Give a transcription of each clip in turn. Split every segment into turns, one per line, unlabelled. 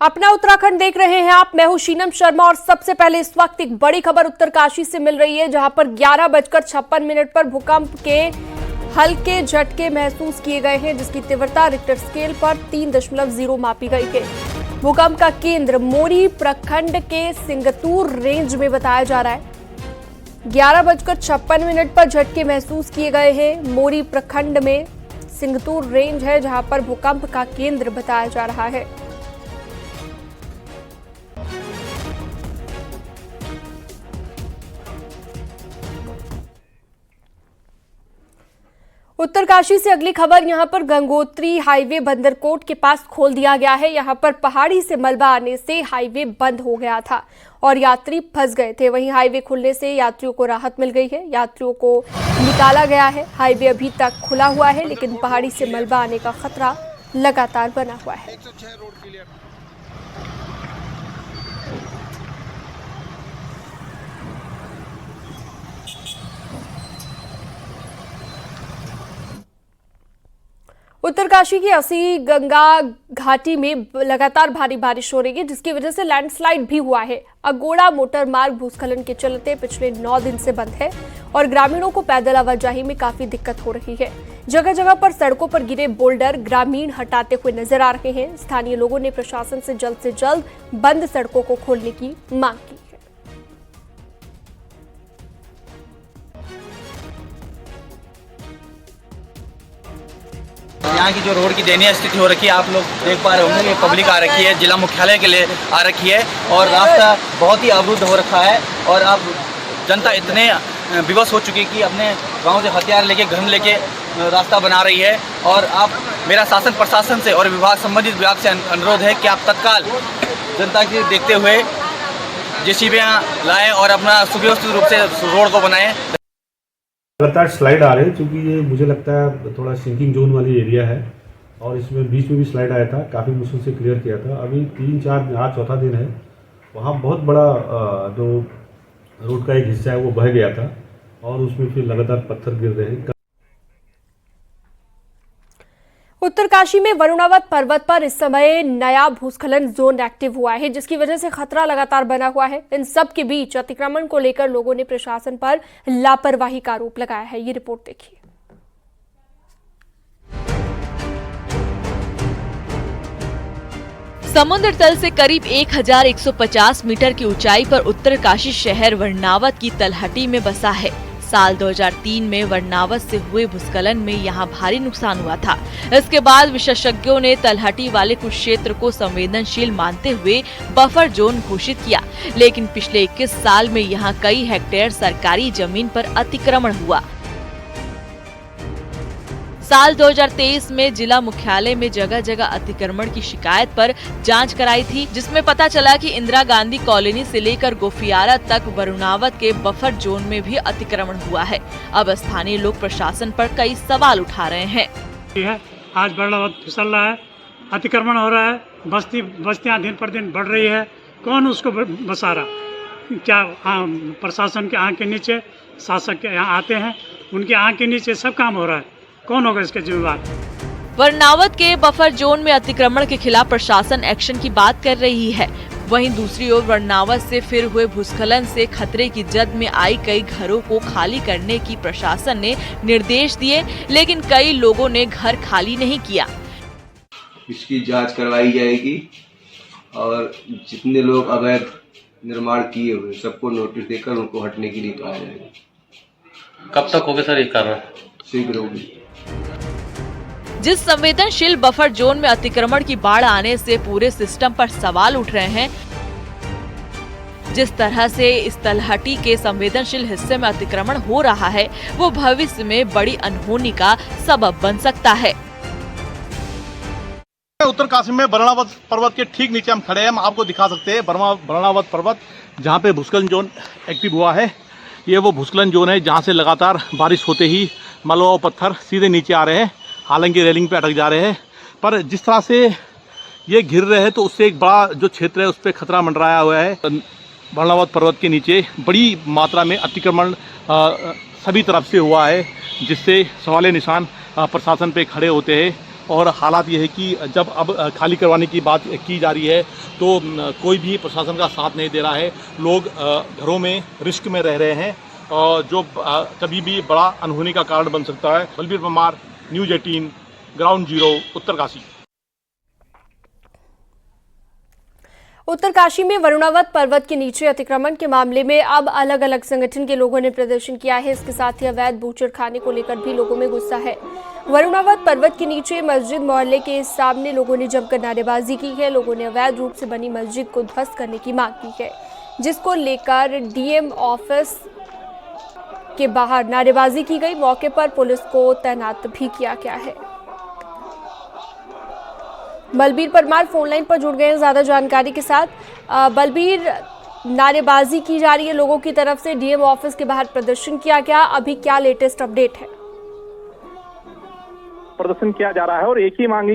अपना उत्तराखंड देख रहे हैं आप। मैं हूं शीनम शर्मा और सबसे पहले इस वक्त एक बड़ी खबर उत्तरकाशी से मिल रही है, जहां पर 11:56 पर भूकंप के हल्के झटके महसूस किए गए हैं, जिसकी तीव्रता रिक्टर स्केल पर 3.0 मापी गई है। भूकंप का केंद्र मोरी प्रखंड के सिंगतूर रेंज में बताया जा रहा है। 11:56 पर झटके महसूस किए गए हैं। मोरी प्रखंड में सिंगतूर रेंज है जहां पर भूकंप का केंद्र बताया जा रहा है। उत्तरकाशी से अगली खबर। यहां पर गंगोत्री हाईवे बंदरकोट के पास खोल दिया गया है। यहां पर पहाड़ी से मलबा आने से हाईवे बंद हो गया था और यात्री फंस गए थे। वहीं हाईवे खुलने से यात्रियों को राहत मिल गई है, यात्रियों को निकाला गया है। हाईवे अभी तक खुला हुआ है, लेकिन पहाड़ी से मलबा आने का खतरा लगातार बना हुआ है। उत्तरकाशी की अस्सी गंगा घाटी में लगातार भारी बारिश हो रही है, जिसकी वजह से लैंडस्लाइड भी हुआ है। अगोड़ा मोटर मार्ग भूस्खलन के चलते पिछले 9 दिन से बंद है और ग्रामीणों को पैदल आवाजाही में काफी दिक्कत हो रही है। जगह जगह पर सड़कों पर गिरे बोल्डर ग्रामीण हटाते हुए नजर आ रहे हैं। स्थानीय लोगों ने प्रशासन से जल्द बंद सड़कों को खोलने की मांग की।
यहाँ की जो रोड की दयनीय स्थिति हो रखी है, आप लोग देख पा रहे होंगे। ये पब्लिक आ रखी है, जिला मुख्यालय के लिए आ रखी है और रास्ता बहुत ही अवरुद्ध हो रखा है और अब जनता इतने विवश हो चुकी है कि अपने गांव से हथियार लेके घर लेके रास्ता बना रही है। और आप मेरा शासन प्रशासन से और संबंधित विभाग से अनुरोध है कि आप तत्काल जनता की देखते हुए जेसीबीयां लाएं और अपना सुव्यवस्थित रूप से रोड को बनाएं।
लगातार स्लाइड आ रहे हैं, क्योंकि ये मुझे लगता है थोड़ा सिंकिंग जोन वाली एरिया है और इसमें बीच में भी स्लाइड आया था, काफ़ी मुश्किल से क्लियर किया था। अभी 3-4 आज चौथा दिन है, वहाँ बहुत बड़ा जो रोड का एक हिस्सा है वो बह गया था और उसमें फिर लगातार पत्थर गिर रहे हैं।
उत्तरकाशी में वरुणावत पर्वत पर इस समय नया भूस्खलन जोन एक्टिव हुआ है, जिसकी वजह से खतरा लगातार बना हुआ है। इन सब के बीच अतिक्रमण को लेकर लोगों ने प्रशासन पर लापरवाही का आरोप लगाया है। ये रिपोर्ट देखिए।
समुद्र तल से करीब 1150 मीटर की ऊंचाई पर उत्तरकाशी शहर वरुणावत की तलहटी में बसा है। साल 2003 में वरुणावत से हुए भूस्खलन में यहाँ भारी नुकसान हुआ था। इसके बाद विशेषज्ञों ने तलहटी वाले कुछ क्षेत्र को संवेदनशील मानते हुए बफर जोन घोषित किया, लेकिन पिछले 21 साल में यहाँ कई हेक्टेयर सरकारी जमीन पर अतिक्रमण हुआ। साल 2023 में जिला मुख्यालय में जगह जगह अतिक्रमण की शिकायत पर जांच कराई थी, जिसमें पता चला कि इंदिरा गांधी कॉलोनी से लेकर गोफियारा तक वरुणावत के बफर जोन में भी अतिक्रमण हुआ है। अब स्थानीय लोग प्रशासन पर कई सवाल उठा रहे हैं।
आज वरुणावत फिसल रहा है, अतिक्रमण हो रहा है, बस्तियां दिन पर दिन बढ़ रही है। कौन उसको बसा रहा? क्या प्रशासन के आंख के नीचे शासक के यहाँ आते हैं, उनके आंख के नीचे सब काम हो रहा है। कौन होगा इसके जिम्मेदार?
वरुणावत के बफर जोन में अतिक्रमण के खिलाफ प्रशासन एक्शन की बात कर रही है। वहीं दूसरी ओर वरुणावत से फिर हुए भूस्खलन से खतरे की जद में आई कई घरों को खाली करने की प्रशासन ने निर्देश दिए, लेकिन कई लोगों ने घर खाली नहीं किया।
इसकी जांच करवाई जाएगी और जितने लोग अवैध निर्माण किए हुए सबको नोटिस देकर उनको हटने के लिए कहा जाएगा।
कब तक होगा सर ये कार्रवाई?
शीघ्र होगी।
जिस संवेदनशील बफर जोन में अतिक्रमण की बाढ़ आने से पूरे सिस्टम पर सवाल उठ रहे हैं, जिस तरह से इस तलहटी के संवेदनशील हिस्से में अतिक्रमण हो रहा है, वो भविष्य में बड़ी अनहोनी का सबब बन सकता है।
उत्तरकाशी में वरुणावत पर्वत के ठीक नीचे हम खड़े हैं। हम आपको दिखा सकते हैं वरुणावत पर्वत, जहाँ पे भूस्खलन जोन एक्टिव हुआ है। ये वो भूस्खलन जोन है जहाँ से लगातार बारिश होते ही मलबा और पत्थर सीधे नीचे आ रहे हैं, हालांकि रेलिंग पे अटक जा रहे हैं। पर जिस तरह से ये घिर रहे हैं तो उससे एक बड़ा जो क्षेत्र है उस पर खतरा मंडराया हुआ है। वरुणावत पर्वत के नीचे बड़ी मात्रा में अतिक्रमण सभी तरफ से हुआ है, जिससे सवाल निशान प्रशासन पे खड़े होते हैं और हालात ये है कि जब अब खाली करवाने की बात की जा रही है तो कोई भी प्रशासन का साथ नहीं दे रहा है। लोग घरों में रिस्क में रह रहे हैं और जो कभी भी बड़ा अनहोनी का कारण बन सकता है। Balbir Parmar, news 18, ground zero, Uttarkashi.
Uttarkashi में वरुणावत पर्वत के नीचे अतिक्रमण के मामले में अब अलग अलग संगठन के लोगों ने प्रदर्शन किया है। इसके साथ ही अवैध बूचड़ खाने को लेकर भी लोगों में गुस्सा है। वरुणावत पर्वत के नीचे मस्जिद मोहल्ले के सामने लोगों ने जमकर नारेबाजी की है। लोगों ने अवैध रूप से बनी मस्जिद को ध्वस्त करने की मांग की है, जिसको लेकर डीएम ऑफिस के बाहर नारेबाजी की गई। मौके पर पुलिस को तैनात भी किया गया है। बलबीर परमार फोन लाइन पर जुड़ गए हैं ज्यादा जानकारी के साथ। बलबीर, नारेबाजी की जा रही है लोगों की तरफ से, डीएम ऑफिस के बाहर प्रदर्शन किया गया, अभी क्या लेटेस्ट अपडेट है?
प्रदर्शन किया जा रहा है और एक ही मांग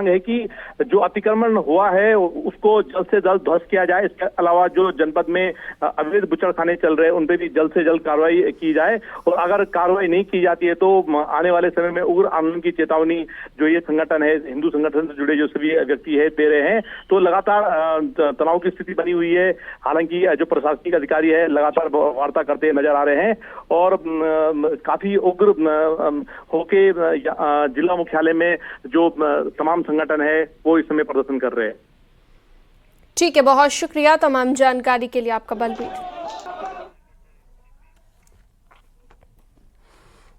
है कि जो अतिक्रमण हुआ है उसको जल्द से जल्द ध्वस्त किया जाए। इसके अलावा जो जनपद में अवैध बुचड़खाने चल रहे हैं उन पे भी जल्द से जल्द कार्रवाई की जाए और अगर कार्रवाई नहीं की जाती है तो आने वाले समय में उग्र आंदोलन की चेतावनी जो ये संगठन है, हिंदू संगठन से जुड़े जो सभी व्यक्ति है दे रहे हैं। तो लगातार तनाव की स्थिति बनी हुई है। हालांकि जो प्रशासनिक अधिकारी है लगातार वार्ता करते नजर आ रहे हैं और काफी उग्र होके जिला मुख्यालय में जो तमाम संगठन है वो इस समय प्रदर्शन कर रहे हैं।
ठीक है, बहुत शुक्रिया तमाम जानकारी के लिए आपका बलबीर।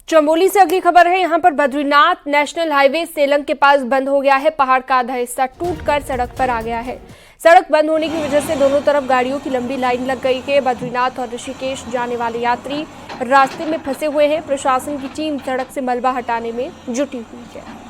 चमोली से अगली खबर है। यहां पर बद्रीनाथ नेशनल हाईवे सेलंग के पास बंद हो गया है। पहाड़ का आधा हिस्सा टूटकर सड़क पर आ गया है। सड़क बंद होने की वजह से दोनों तरफ गाड़ियों की लंबी लाइन लग गई है। बद्रीनाथ और ऋषिकेश जाने वाले यात्री रास्ते में फंसे हुए हैं। प्रशासन की टीम सड़क से मलबा हटाने में जुटी हुई है।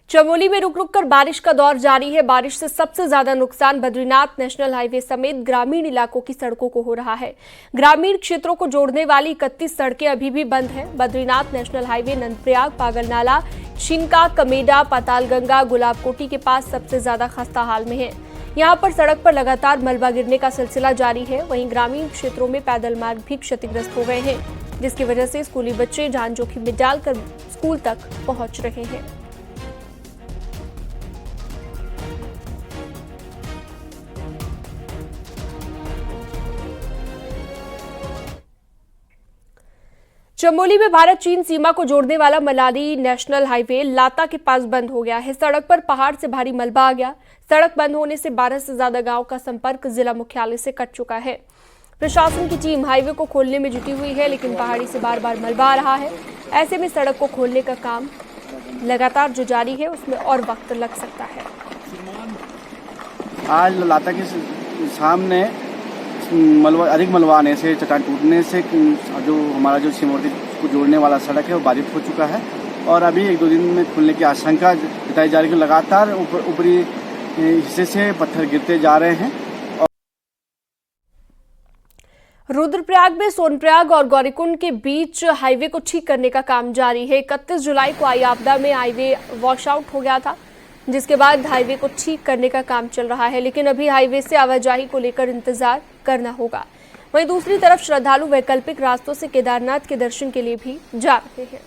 चमोली में रुक रुक कर बारिश का दौर जारी है। बारिश से सबसे ज्यादा नुकसान बद्रीनाथ नेशनल हाईवे समेत ग्रामीण इलाकों की सड़कों को हो रहा है। ग्रामीण क्षेत्रों को जोड़ने वाली 31 सड़कें अभी भी बंद हैं। बद्रीनाथ नेशनल हाईवे नंदप्रयाग, पागलनाला, छिनका, कमेडा, पातालगंगा, गुलाबकोटी के पास सबसे ज्यादा खस्ता हाल में है। यहाँ पर सड़क पर लगातार मलबा गिरने का सिलसिला जारी है। वहीं ग्रामीण क्षेत्रों में पैदल मार्ग भी क्षतिग्रस्त हो गए हैं, जिसकी वजह से स्कूली बच्चे जान जोखिम में डालकर स्कूल तक पहुंच रहे हैं। चमोली में भारत चीन सीमा को जोड़ने वाला मनाली नेशनल हाईवे लाता के पास बंद हो गया है। सड़क पर पहाड़ से भारी मलबा आ गया। सड़क बंद होने से 12 से ज्यादा गांव का संपर्क जिला मुख्यालय से कट चुका है। प्रशासन की टीम हाईवे को खोलने में जुटी हुई है, लेकिन पहाड़ी से बार बार मलबा आ रहा है। ऐसे में सड़क को खोलने का काम लगातार जो जारी है उसमें और वक्त लग सकता है।
आज लाता के सामने अधिक मलबा आने से, चट्टान टूटने से जो हमारा जो सीमावर्ती को जोड़ने वाला सड़क है वो बाधित हो चुका है और अभी 1-2 दिन में खुलने की आशंका जताई जा रही है। लगातार ऊपरी हिस्से से पत्थर गिरते जा रहे हैं।
रुद्रप्रयाग में सोनप्रयाग और गौरीकुंड के बीच हाईवे को ठीक करने का काम जारी है। 31 जुलाई को आई आपदा में हाईवे वॉशआउट हो गया था, जिसके बाद हाईवे को ठीक करने का काम चल रहा है, लेकिन अभी हाईवे से आवाजाही को लेकर इंतजार करना होगा। वहीं दूसरी तरफ श्रद्धालु वैकल्पिक रास्तों से केदारनाथ के दर्शन के लिए भी जा रहे हैं।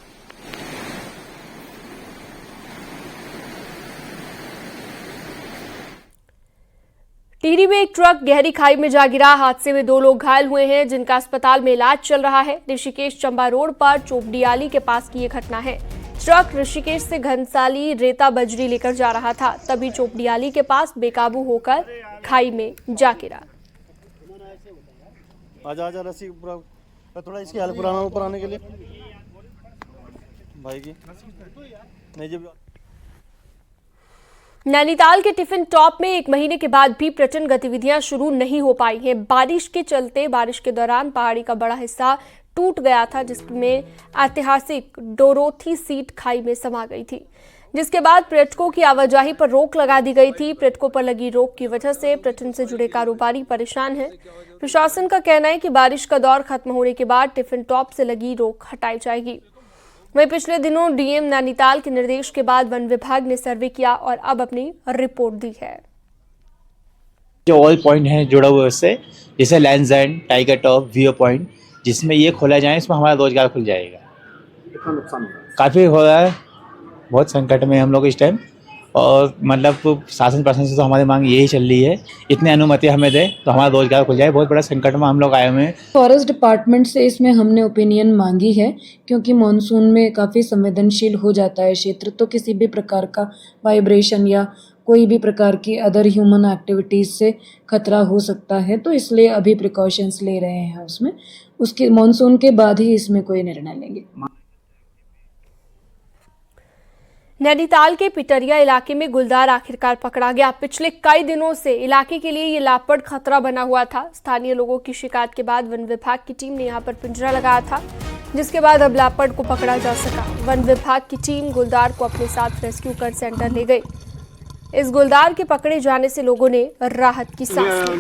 टिहरी में एक ट्रक गहरी खाई में जा गिरा। हादसे में 2 लोग घायल हुए हैं, जिनका अस्पताल में इलाज चल रहा है। ऋषिकेश चंबा रोड पर चोपडियाली के पास की ये घटना है। ट्रक ऋषिकेश से घनसाली रेता बजरी लेकर जा रहा था, तभी चोपडियाली के पास बेकाबू होकर खाई में जा गिरा।
आजा रस्सी थोड़ा इसकी हेल्प कराना ऊपर आने के लिए भाई की नहीं जी।
नैनीताल के टिफिन टॉप में 1 महीने के बाद भी पर्यटन गतिविधियां शुरू नहीं हो पाई हैं। बारिश के चलते बारिश के दौरान पहाड़ी का बड़ा हिस्सा टूट गया था, जिसमें ऐतिहासिक डोरोथी सीट खाई में समा गई थी, जिसके बाद पर्यटकों की आवाजाही पर रोक लगा दी गई थी। पर्यटकों पर लगी रोक की वजह से पर्यटन से जुड़े कारोबारी परेशान हैं। प्रशासन का कहना है कि बारिश का दौर खत्म होने के बाद टिफिन टॉप से लगी रोक हटाई जाएगी। वहीं पिछले दिनों डीएम नैनीताल के निर्देश के बाद वन विभाग ने सर्वे किया और अब अपनी रिपोर्ट दी है।
जो ऑल पॉइंट हैं जुड़ा हुआ है उससे, जैसे land and, tiger top, view point, जिसमें ये खोला जाए इसमें हमारा रोजगार खुल जाएगा।
कितना नुकसान हुआ?
काफ़ी हो रहा है, बहुत संकट में हम लोग इस टाइम, और मतलब शासन प्रशासन से तो हमारी मांग यही चल रही है, इतनी अनुमति हमें दे तो हमारा रोजगार खुल जाए। बहुत बड़ा संकट में हम लोग आए हुए हैं।
फॉरेस्ट डिपार्टमेंट से इसमें हमने ओपिनियन मांगी है, क्योंकि मॉनसून में काफ़ी संवेदनशील हो जाता है क्षेत्र, तो किसी भी प्रकार का वाइब्रेशन या कोई भी प्रकार की अदर ह्यूमन एक्टिविटीज़ से खतरा हो सकता है, तो इसलिए अभी प्रिकॉशंस ले रहे हैं उसमें। उसके मॉनसून के बाद ही इसमें कोई निर्णय लेंगे।
नैनीताल के पिटरिया इलाके में गुलदार आखिरकार पकड़ा गया। पिछले कई दिनों से इलाके के लिए ये लापड़ खतरा बना हुआ था। स्थानीय लोगों की शिकायत के बाद वन विभाग की टीम ने यहां पर पिंजरा लगाया था, जिसके बाद अब लापड़ को पकड़ा जा सका। वन विभाग की टीम गुलदार को अपने साथ रेस्क्यू कर सेंटर ले गई। इस गुलदार के पकड़े जाने से लोगों ने राहत की सांस ली।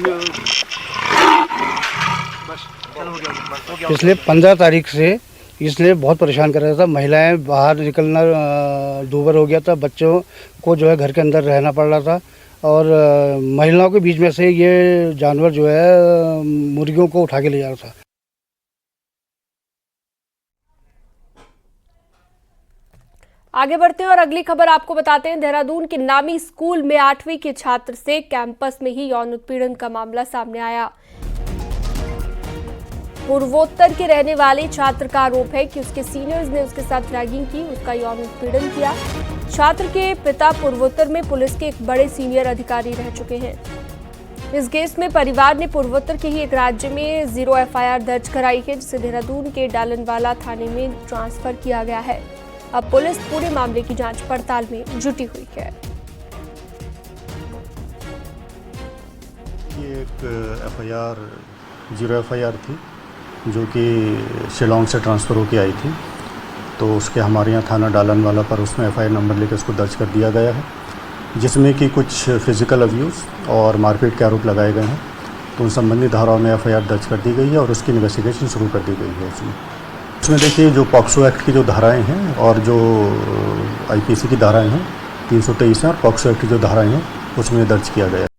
पिछले 15 तारीख से इसलिए बहुत परेशान कर रहा था। महिलाएं बाहर निकलना दूभर हो गया था, बच्चों को जो है घर के अंदर रहना पड़ रहा था, और महिलाओं के बीच में से ये जानवर जो है मुर्गियों को उठा के ले जा रहा था।
आगे बढ़ते हैं और अगली खबर आपको बताते हैं। देहरादून के नामी स्कूल में 8वीं के छात्र से कैंपस में ही यौन उत्पीड़न का मामला सामने आया। पूर्वोत्तर के रहने वाले छात्र का आरोप है कि उसके सीनियर्स ने उसके साथ रैगिंग की, उसका यौन उत्पीड़न किया। छात्र के पिता पूर्वोत्तर में पुलिस के एक बड़े सीनियर अधिकारी रह चुके हैं। इस केस में परिवार ने पूर्वोत्तर के ही एक राज्य में 0 FIR दर्ज कराई है, जिसे देहरादून के डालनवाला थाने में ट्रांसफर किया गया है। अब पुलिस पूरे मामले की जांच पड़ताल में जुटी हुई है।
ये एक FIR 0 FIR थी, जो कि शिलोंग से ट्रांसफ़र होकर आई थी, तो उसके हमारे यहाँ थाना डालनवाला पर उसमें FIR नंबर लेकर उसको दर्ज कर दिया गया है, जिसमें कि कुछ फिज़िकल अब्यूज़ और मारपीट के आरोप लगाए गए हैं। तो उन संबंधित धाराओं में FIR दर्ज कर दी गई है और उसकी इन्वेस्टिगेशन शुरू कर दी गई है। उसमें देखिए, जो पॉक्सो एक्ट की जो धाराएँ हैं और जो IPC की धाराएँ हैं 323 हैं, और पॉक्सो एक्ट की जो धाराएँ हैं उसमें दर्ज किया गया है।